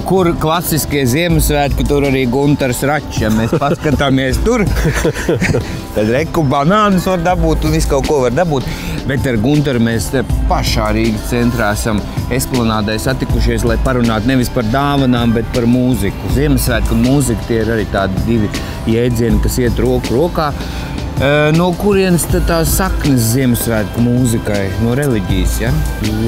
Kur klasiskie Ziemassvētki, tur arī Gunters Račs. Ja mēs paskatāmies tur, tad reku banānus var dabūt un visu kaut ko var dabūt. Bet ar Gunteru mēs pašā Rīgas centrā esam Esplanādē satikušies, lai parunātu nevis par dāvanām, bet par mūziku. Ziemassvētku un mūzika tie ir arī tādi divi jēdzieni, kas iet roku rokā. No kurienes tās saknes Ziemassvētku mūzikai, no reliģijas, ja?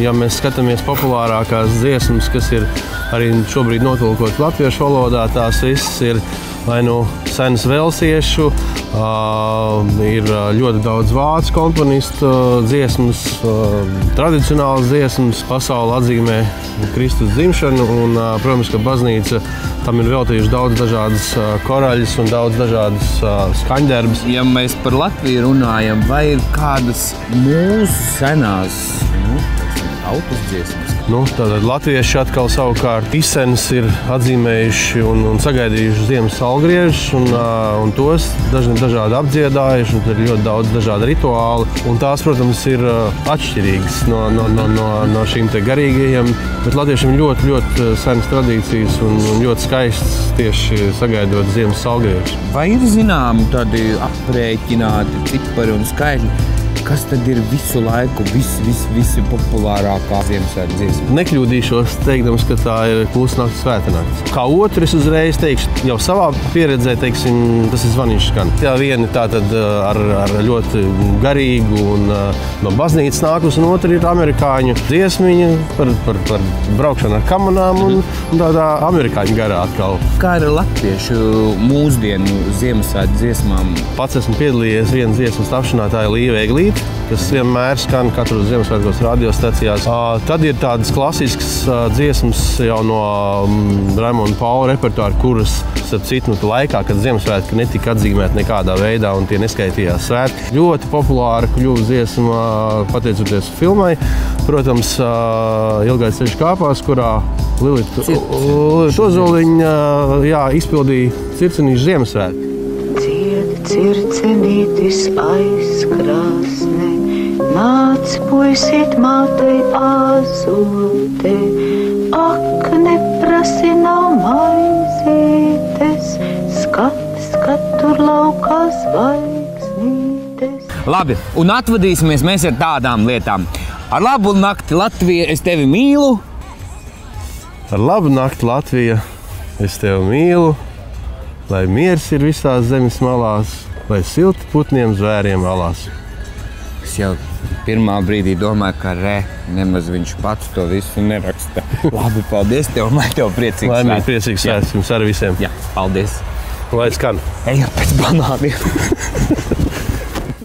Ja mēs skatāmies populārākās dziesmas, kas ir arī šobrīd notulkotas latviešu valodā, tās visas ir vai no senas velsiešu, ir ļoti daudz vācu komponistu dziesmas, tradicionālas dziesmas, pasauli atzīmē Kristus dzimšanu un, protams, ka baznīca tam ir veltījuši daudz dažādas koraļas un daudz dažādas skaņdarbas. Ja mēs par Latviju runājam, vai ir kādas mūsu senās tautas dziesmas? Tātad latvieši atkal savukārt izsenes ir atzīmējuši un sagaidījuši ziemas salgriežus un tos dažādi apdziedājuši, un tad ir ļoti daudz dažādu rituālu. Un tās, protams, ir atšķirīgas no šīm te garīgajiem, bet latviešiem ļoti, ļoti senas tradīcijas un ļoti skaists tieši sagaidot ziemas salgriežus. Vai ir zināmi tādi aprēķināti cipari un skaitļi, kas tad ir visu laiku visi populārākā Ziemassvētku dziesma? Nekļūdīšos teikdams, ka tā ir Klusnakts Svētnakts. Kā otru es uzreiz teikšu, jau savā pieredzē, teiksim, tas ir Zvaniņš skan. Jā, viena tātad ar ļoti garīgu un no baznīcas nākus, un otra ir amerikāņu dziesmiņa par braukšanu ar kamanām un tādā amerikāņu garā atkal. Kā ir latviešu mūsdienu Ziemassvētku dziesmām? Pats esmu piedalījies vienas dziesmas tapšanā, tā ir Līva Eglīte, kas vienmēr skan katros Ziemassvētkos radiostacijās. Tad ir tādas klasiskas dziesmas jau no Raimonda Paula repertuāra, kuras, starp citu, laikā, kad Ziemassvētki netika atzīmēti nekādā veidā un tie neskaitījās svētki. Ļoti populāra kļuva dziesma pateicoties filmai. Protams, Ilgais ceļš kāpās, kurā Lilita Ozoliņa izpildīja Circenīšu Ziemassvētki. Circenītis aizkrāsne, nāc puisīt mātei azote, ak, neprasi nav maizītes, skat tur laukā zvaigznītes. Labi, un atvadīsimies mēs ar tādām lietām. Ar labu nakti, Latvija, es tevi mīlu. Ar labu nakti, Latvija, es tevi mīlu. Lai miers ir visās zemes malās, lai silti putniem zvēriem alās. Es jau pirmā brīdī domāju, ka nemaz viņš pats to visu neraksta. Labi, paldies tev, lai tev priecīgs svētki. Laimīgi priecīgs svētki jums arī visiem. Jā, paldies. Lai skan. Ejam pēc banāniem.